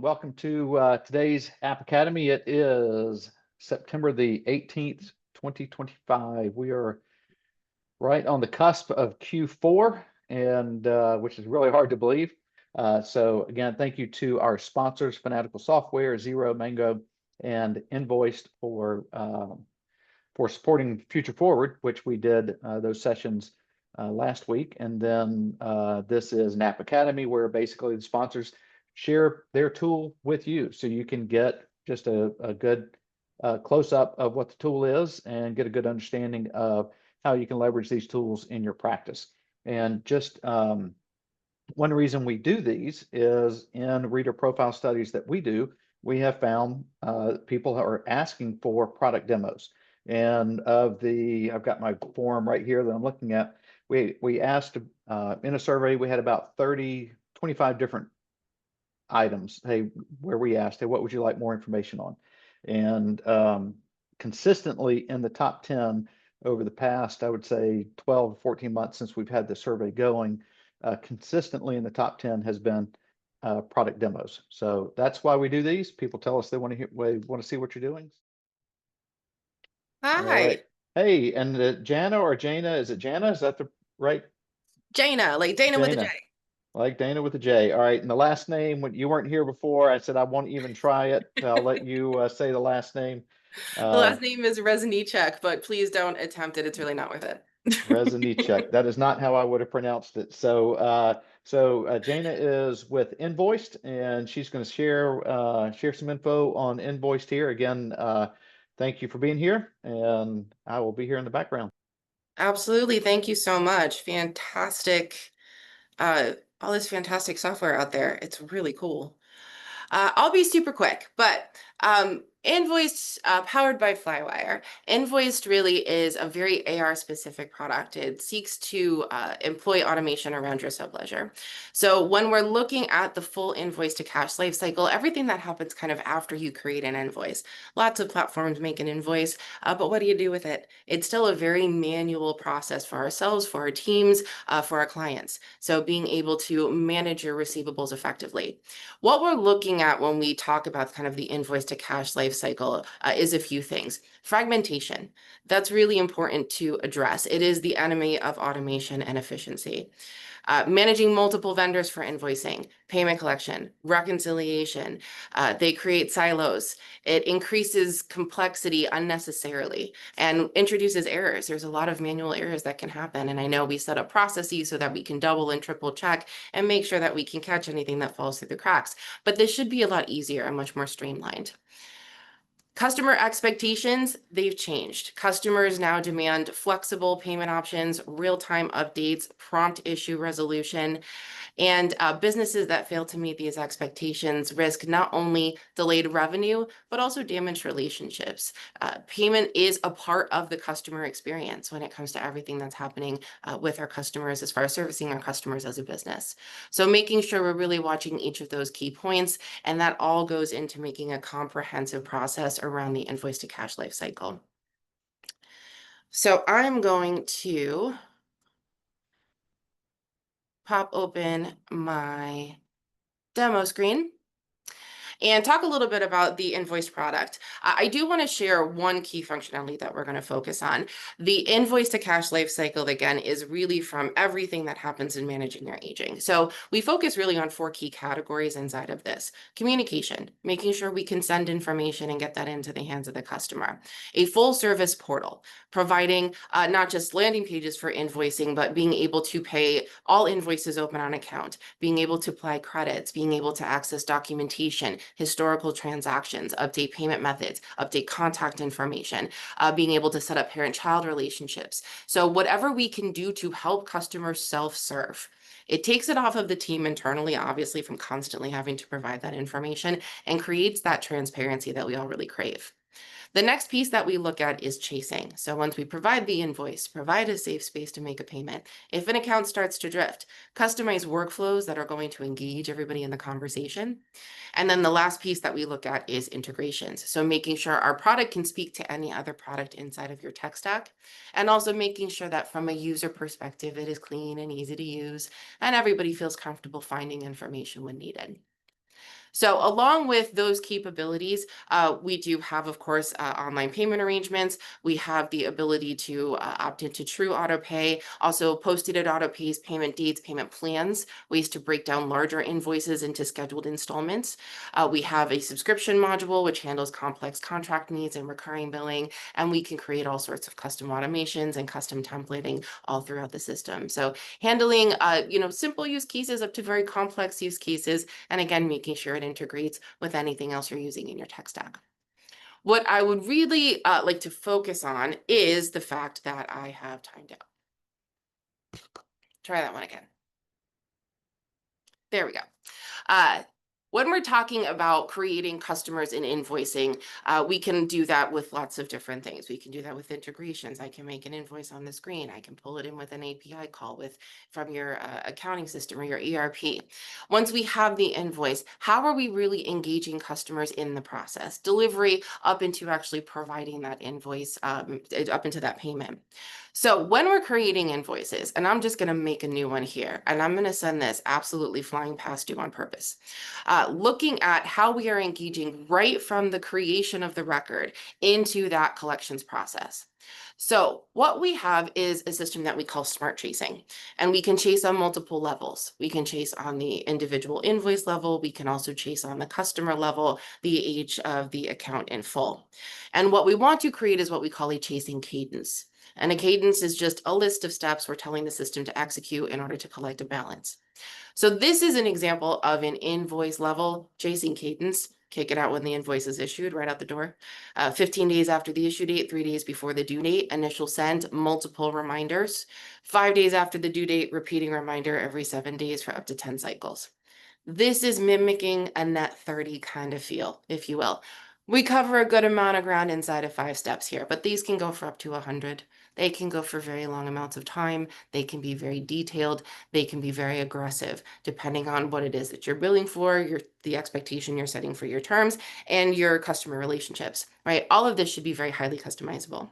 welcome to today's App Academy. It is September the 18th, 2025. We are right on the cusp of Q4, and which is really hard to believe. So again, thank you to our sponsors, Fanatical Software, Zero, Mango, and Invoiced for supporting Future Forward, which we did those sessions last week. And then this is an App Academy where basically the sponsors share their tool with you so you can get just a good close-up of what the tool is and get a good understanding of how you can leverage these tools in your practice. And just one reason we do these is in reader profile studies that we do, we have found people are asking for product demos. And I've got my form right here that I'm looking at. We asked in a survey, we had about 25 different items. Hey, where we asked, hey, what would you like more information on? And consistently in the top 10 over the past, I would say 12 or 14 months since we've had the survey going, consistently in the top 10 has been product demos. So that's why we do these. People tell us they want to see what you're doing. Hi. All right. Hey, and Jana or Jana, is it Jana? Is that the right? Jana, like Dana with a J. Like Dana with a J. All right. And the last name, when you weren't here before, I said I won't even try it. I'll let you say the last name. The last name is Rzezniczek, but please don't attempt it. It's really not worth it. Rzezniczek. That is not how I would have pronounced it. So Jana is with Invoiced, and she's going to share some info on Invoiced here. Again, thank you for being here, and I will be here in the background. Absolutely. Thank you so much. Fantastic. All this fantastic software out there. It's really cool. I'll be super quick, but Invoiced, powered by Flywire. Invoiced really is a very AR-specific product. It seeks to employ automation around your subledger. So when we're looking at the full invoice-to-cash lifecycle, everything that happens kind of after you create an invoice. Lots of platforms make an invoice, but what do you do with it? It's still a very manual process for ourselves, for our teams, for our clients. So being able to manage your receivables effectively. What we're looking at when we talk about kind of the invoice-to-cash life cycle is a few things. Fragmentation, that's really important to address. It is the enemy of automation and efficiency. Managing multiple vendors for invoicing, payment collection, reconciliation, they create silos. It increases complexity unnecessarily and introduces errors. There's a lot of manual errors that can happen. And I know we set up processes so that we can double and triple check and make sure that we can catch anything that falls through the cracks. But this should be a lot easier and much more streamlined. Customer expectations, they've changed. Customers now demand flexible payment options, real-time updates, prompt issue resolution, and businesses that fail to meet these expectations risk not only delayed revenue, but also damaged relationships. Payment is a part of the customer experience when it comes to everything that's happening with our customers as far as servicing our customers as a business. So making sure we're really watching each of those key points, and that all goes into making a comprehensive process around the invoice-to-cash lifecycle. So I'm going to pop open my demo screen and talk a little bit about the Invoiced product. I do want to share one key functionality that we're going to focus on. The invoice-to-cash lifecycle, again, is really from everything that happens in managing your aging. So we focus really on 4 key categories inside of this. Communication, making sure we can send information and get that into the hands of the customer. A full service portal, providing not just landing pages for invoicing, but being able to pay all invoices open on account, being able to apply credits, being able to access documentation, historical transactions, update payment methods, update contact information, being able to set up parent-child relationships. So whatever we can do to help customers self-serve. It takes it off of the team internally, obviously, from constantly having to provide that information, and creates that transparency that we all really crave. The next piece that we look at is chasing. So once we provide the invoice, provide a safe space to make a payment. If an account starts to drift, customize workflows that are going to engage everybody in the conversation. And then the last piece that we look at is integrations. So making sure our product can speak to any other product inside of your tech stack, and also making sure that from a user perspective, it is clean and easy to use, and everybody feels comfortable finding information when needed. So along with those capabilities, we do have, of course, online payment arrangements. We have the ability to opt into true AutoPay, also post-dated AutoPays, payment dates, payment plans, ways to break down larger invoices into scheduled installments. We have a subscription module, which handles complex contract needs and recurring billing, and we can create all sorts of custom automations and custom templating all throughout the system. So handling, simple use cases up to very complex use cases, and again, making sure it integrates with anything else you're using in your tech stack. What I would really like to focus on is the fact that I have timed out. Try that one again. There we go. When we're talking about creating customers and invoicing, we can do that with lots of different things. We can do that with integrations. I can make an invoice on the screen. I can pull it in with an API call from your accounting system or your ERP. Once we have the invoice, how are we really engaging customers in the process? Delivery up into actually providing that invoice, up into that payment. So when we're creating invoices, and I'm just going to make a new one here, and I'm going to send this absolutely flying past you on purpose. Looking at how we are engaging right from the creation of the record into that collections process. So what we have is a system that we call smart chasing, and we can chase on multiple levels. We can chase on the individual invoice level. We can also chase on the customer level, the age of the account in full. And what we want to create is what we call a chasing cadence. And a cadence is just a list of steps we're telling the system to execute in order to collect a balance. So this is an example of an invoice level chasing cadence. Kick it out when the invoice is issued, right out the door. 15 days after the issue date, 3 days before the due date, initial send, multiple reminders. 5 days after the due date, repeating reminder every 7 days for up to 10 cycles. This is mimicking a net 30 kind of feel, if you will. We cover a good amount of ground inside of 5 steps here, but these can go for up to 100. They can go for very long amounts of time. They can be very detailed. They can be very aggressive, depending on what it is that you're billing for, the expectation you're setting for your terms, and your customer relationships, right? All of this should be very highly customizable.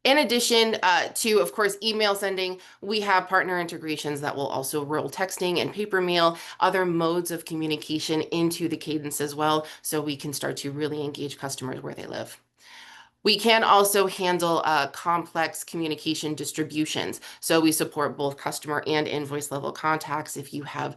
In addition to, of course, email sending, we have partner integrations that will also roll texting and paper mail, other modes of communication into the cadence as well, so we can start to really engage customers where they live. We can also handle complex communication distributions. So we support both customer and invoice level contacts if you have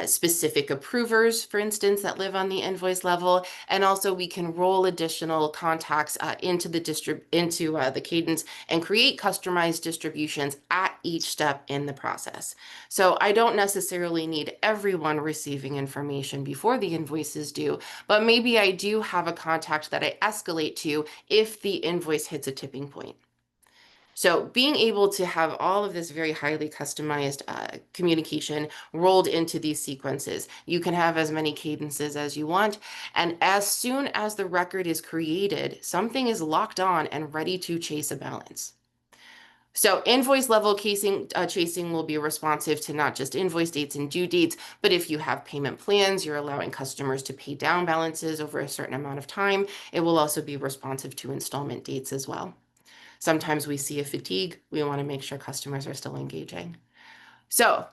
specific approvers, for instance, that live on the invoice level. And also we can roll additional contacts into the cadence and create customized distributions at each step in the process. So I don't necessarily need everyone receiving information before the invoice is due, but maybe I do have a contact that I escalate to if the invoice hits a tipping point. So being able to have all of this very highly customized communication rolled into these sequences, you can have as many cadences as you want. And as soon as the record is created, something is locked on and ready to chase a balance. So invoice level chasing will be responsive to not just invoice dates and due dates, but if you have payment plans, you're allowing customers to pay down balances over a certain amount of time. It will also be responsive to installment dates as well. Sometimes we see a fatigue. We want to make sure customers are still engaging. So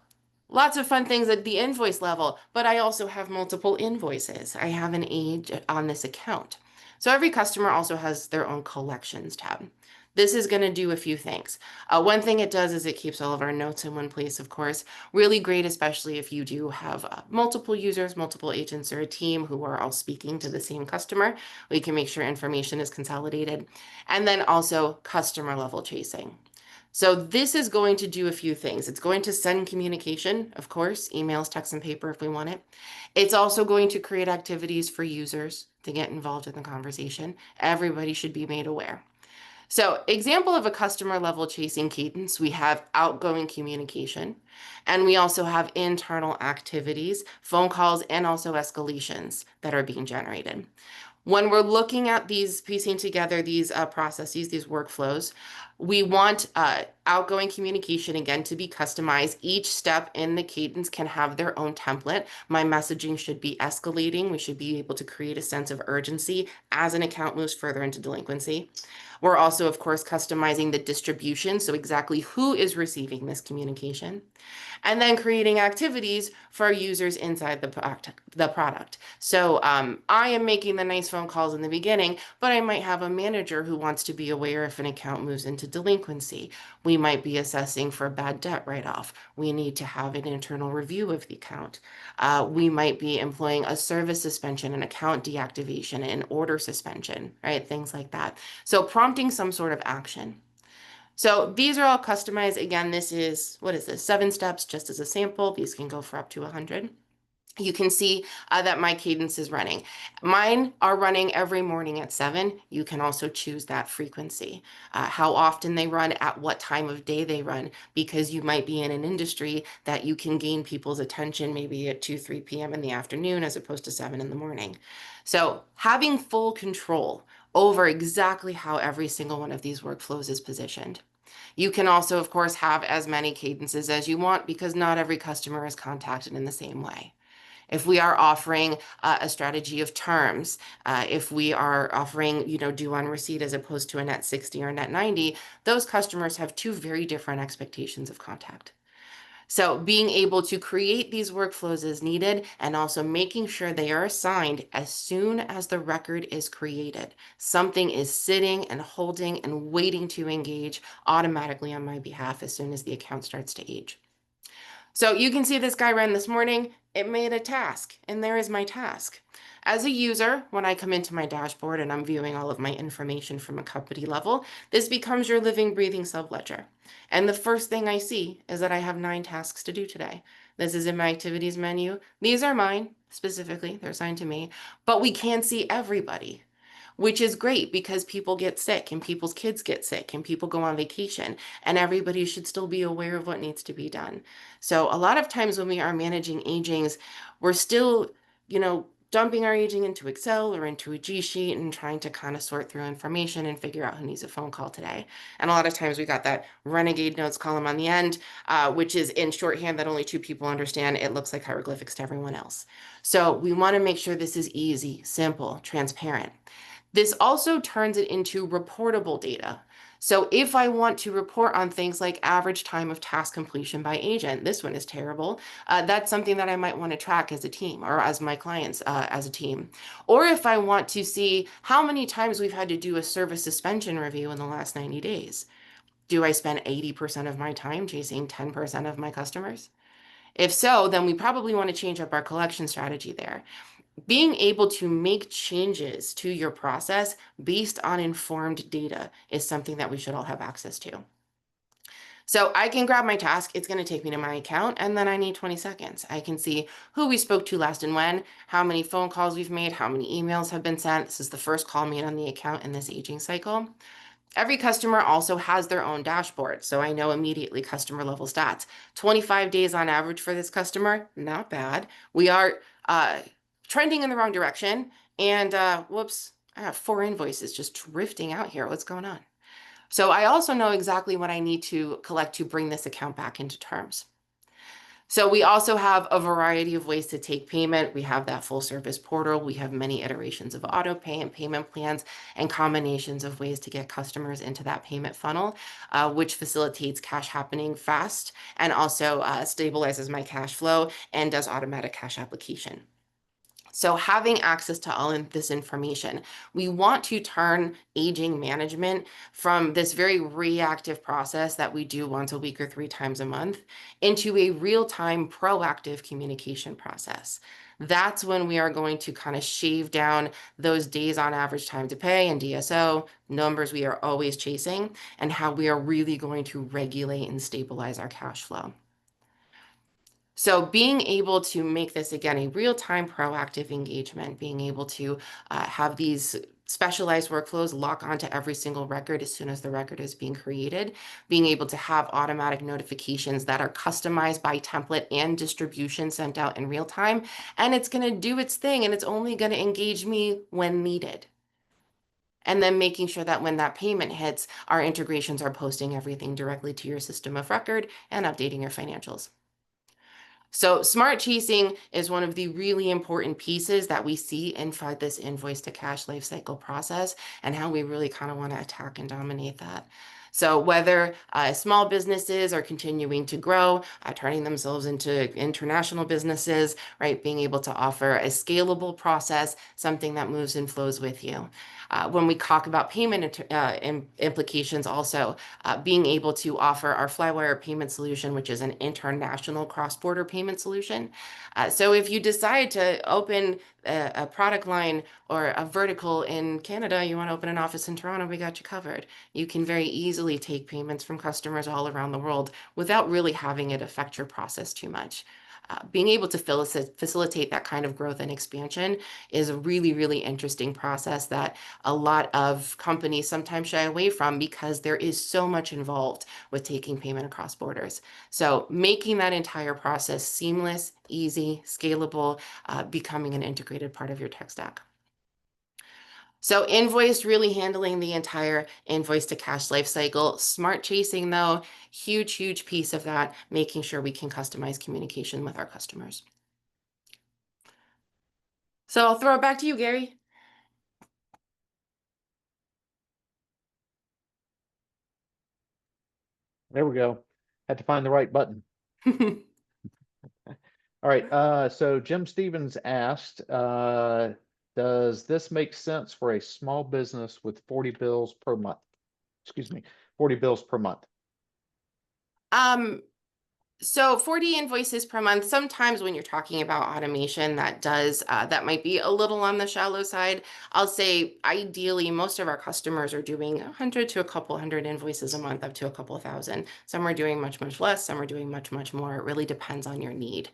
lots of fun things at the invoice level, but I also have multiple invoices. I have an age on this account. So every customer also has their own collections tab. This is going to do a few things. One thing it does is it keeps all of our notes in one place, of course. Really great, especially if you do have multiple users, multiple agents, or a team who are all speaking to the same customer. We can make sure information is consolidated. And then also customer level chasing. So this is going to do a few things. It's going to send communication, of course, emails, text, and paper if we want it. It's also going to create activities for users to get involved in the conversation. Everybody should be made aware. So example of a customer level chasing cadence, we have outgoing communication, and we also have internal activities, phone calls, and also escalations that are being generated. When we're looking at these, piecing together these processes, these workflows, we want outgoing communication, again, to be customized. Each step in the cadence can have their own template. My messaging should be escalating. We should be able to create a sense of urgency as an account moves further into delinquency. We're also, of course, customizing the distribution, so exactly who is receiving this communication, and then creating activities for users inside the product. So I am making the nice phone calls in the beginning, but I might have a manager who wants to be aware if an account moves into delinquency. We might be assessing for bad debt write-off. We need to have an internal review of the account. We might be employing a service suspension, an account deactivation, an order suspension, right? Things like that. So prompting some sort of action. So these are all customized. Again, this is, what is this? 7 steps just as a sample. These can go for up to 100. You can see that my cadence is running. Mine are running every morning at 7. You can also choose that frequency, how often they run, at what time of day they run, because you might be in an industry that you can gain people's attention maybe at 2, 3 p.m. in the afternoon as opposed to 7 in the morning. So having full control over exactly how every single one of these workflows is positioned. You can also, of course, have as many cadences as you want because not every customer is contacted in the same way. If we are offering a strategy of terms, if we are offering, due on receipt as opposed to a net 60 or net 90, those customers have 2 very different expectations of contact. So being able to create these workflows as needed and also making sure they are assigned as soon as the record is created. Something is sitting and holding and waiting to engage automatically on my behalf as soon as the account starts to age. So you can see this guy ran this morning. It made a task, and there is my task. As a user, when I come into my dashboard and I'm viewing all of my information from a company level, this becomes your living, breathing subledger. And the first thing I see is that I have 9 tasks to do today. This is in my activities menu. These are mine, specifically, they're assigned to me, but we can't see everybody, which is great because people get sick and people's kids get sick and people go on vacation, and everybody should still be aware of what needs to be done. So a lot of times when we are managing agings, we're still, dumping our aging into Excel or into a G sheet and trying to kind of sort through information and figure out who needs a phone call today. And a lot of times we got that renegade notes column on the end, which is in shorthand that only 2 people understand. It looks like hieroglyphics to everyone else. So we want to make sure this is easy, simple, transparent. This also turns it into reportable data. So if I want to report on things like average time of task completion by agent, this one is terrible. That's something that I might want to track as a team or as my clients as a team. Or if I want to see how many times we've had to do a service suspension review in the last 90 days. Do I spend 80% of my time chasing 10% of my customers? If so, then we probably want to change up our collection strategy there. Being able to make changes to your process based on informed data is something that we should all have access to. So I can grab my task. It's going to take me to my account, and then I need 20 seconds. I can see who we spoke to last and when, how many phone calls we've made, how many emails have been sent. This is the first call made on the account in this aging cycle. Every customer also has their own dashboard, so I know immediately customer level stats. 25 days on average for this customer, not bad. We are trending in the wrong direction, and whoops, I have 4 invoices just drifting out here. What's going on? So I also know exactly what I need to collect to bring this account back into terms. So we also have a variety of ways to take payment. We have that full service portal. We have many iterations of AutoPay and payment plans and combinations of ways to get customers into that payment funnel, which facilitates cash happening fast and also stabilizes my cash flow and does automatic cash application. So having access to all of this information, we want to turn aging management from this very reactive process that we do once a week or 3 times a month into a real-time proactive communication process. That's when we are going to kind of shave down those days on average time to pay and DSO, numbers we are always chasing, and how we are really going to regulate and stabilize our cash flow. So being able to make this, again, a real-time proactive engagement, being able to have these specialized workflows lock onto every single record as soon as the record is being created, being able to have automatic notifications that are customized by template and distribution sent out in real time, and it's going to do its thing, and it's only going to engage me when needed. And then making sure that when that payment hits, our integrations are posting everything directly to your system of record and updating your financials. So smart chasing is one of the really important pieces that we see inside this invoice to cash lifecycle process, and how we really kind of want to attack and dominate that. So whether small businesses are continuing to grow, turning themselves into international businesses, right? Being able to offer a scalable process, something that moves and flows with you. When we talk about payment implications also, being able to offer our Flywire payment solution, which is an international cross-border payment solution. So if you decide to open a product line or a vertical in Canada, you want to open an office in Toronto, we got you covered. You can very easily take payments from customers all around the world without really having it affect your process too much. Being able to facilitate that kind of growth and expansion is a really, really interesting process that a lot of companies sometimes shy away from because there is so much involved with taking payment across borders. So making that entire process seamless, easy, scalable, becoming an integrated part of your tech stack. So Invoiced really handling the entire invoice to cash lifecycle. Smart chasing though, huge, huge piece of that, making sure we can customize communication with our customers. So I'll throw it back to you, Gary. There we go. Had to find the right button. All right, so Jim Stevens asked, does this make sense for a small business with 40 bills per month? Excuse me, 40 bills per month. So 40 invoices per month, sometimes when you're talking about automation, that might be a little on the shallow side. I'll say ideally, most of our customers are doing 100 to a couple hundred invoices a month, up to a couple thousand. Some are doing much, much less. Some are doing much, much more. It really depends on your need.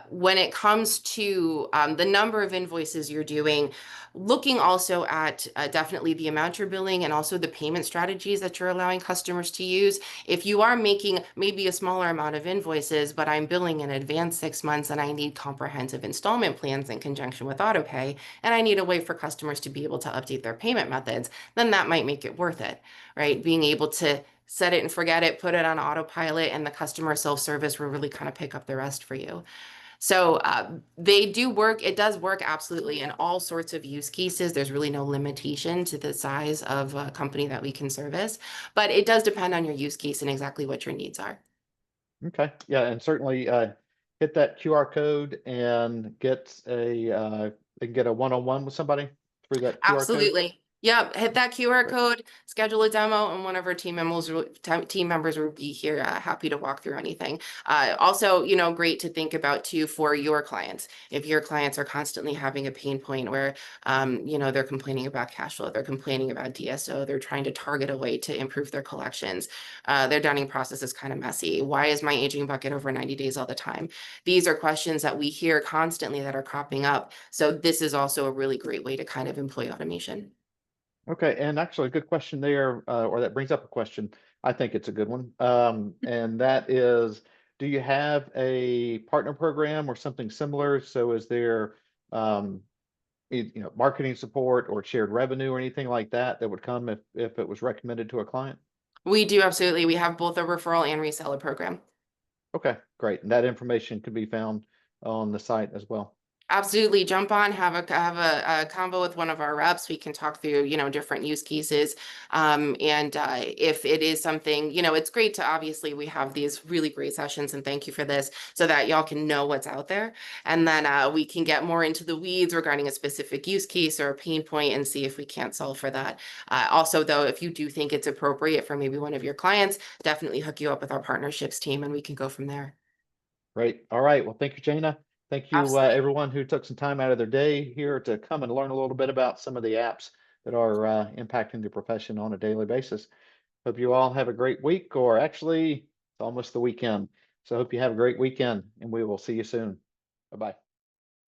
When it comes to the number of invoices you're doing, looking also at definitely the amount you're billing and also the payment strategies that you're allowing customers to use. If you are making maybe a smaller amount of invoices, but I'm billing in advance 6 months and I need comprehensive installment plans in conjunction with AutoPay, and I need a way for customers to be able to update their payment methods, then that might make it worth it, right? Being able to set it and forget it, put it on autopilot, and the customer self-service will really kind of pick up the rest for you. So they do work. It does work absolutely in all sorts of use cases. There's really no limitation to the size of a company that we can service, but it does depend on your use case and exactly what your needs are. Okay, yeah, and certainly hit that QR code and get a one-on-one with somebody through that QR code. Absolutely. Yeah, hit that QR Great. code, schedule a demo, and one of our team members will be here, happy to walk through anything. Also, great to think about too for your clients. If your clients are constantly having a pain point where, they're complaining about cash flow, they're complaining about DSO, they're trying to target a way to improve their collections. Their dunning process is kind of messy. Why is my aging bucket over 90 days all the time? These are questions that we hear constantly that are cropping up. So this is also a really great way to kind of employ automation. Okay, and actually a good question there, or that brings up a question. I think it's a good one. And that is, do you have a partner program or something similar? So is there, marketing support or shared revenue or anything like that that would come if it was recommended to a client? We do absolutely. We have both a referral and reseller program. Okay, great. And that information can be found on the site as well. Absolutely. Jump on, have a combo with one of our reps. We can talk through, different use cases. If it is something, it's great to obviously we have these really great sessions, and thank you for this, so that y'all can know what's out there. And then we can get more into the weeds regarding a specific use case or a pain point and see if we can't solve for that. Also, though, if you do think it's appropriate for maybe one of your clients, definitely hook you up with our partnerships team and we can go from there. Great. All right. Well, thank you, Jana. Thank you, Absolutely. everyone who took some time out of their day here to come and learn a little bit about some of the apps that are impacting the profession on a daily basis. Hope you all have a great week, or actually, it's almost the weekend. So hope you have a great weekend, and we will see you soon. Bye-bye.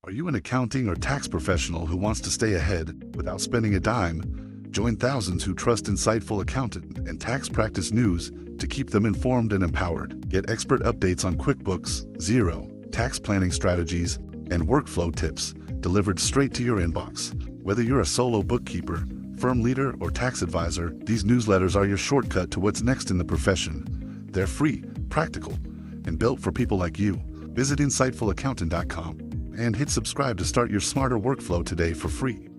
Are you an accounting or tax professional who wants to stay ahead without spending a dime? Join thousands who trust insightful accountant and tax practice news to keep them informed and empowered. Get expert updates on QuickBooks, Xero, tax planning strategies, and workflow tips delivered straight to your inbox. Whether you're a solo bookkeeper, firm leader, or tax advisor, these newsletters are your shortcut to what's next in the profession. They're free, practical, and built for people like you. Visit insightfulaccountant.com and hit subscribe to start your smarter workflow today for free.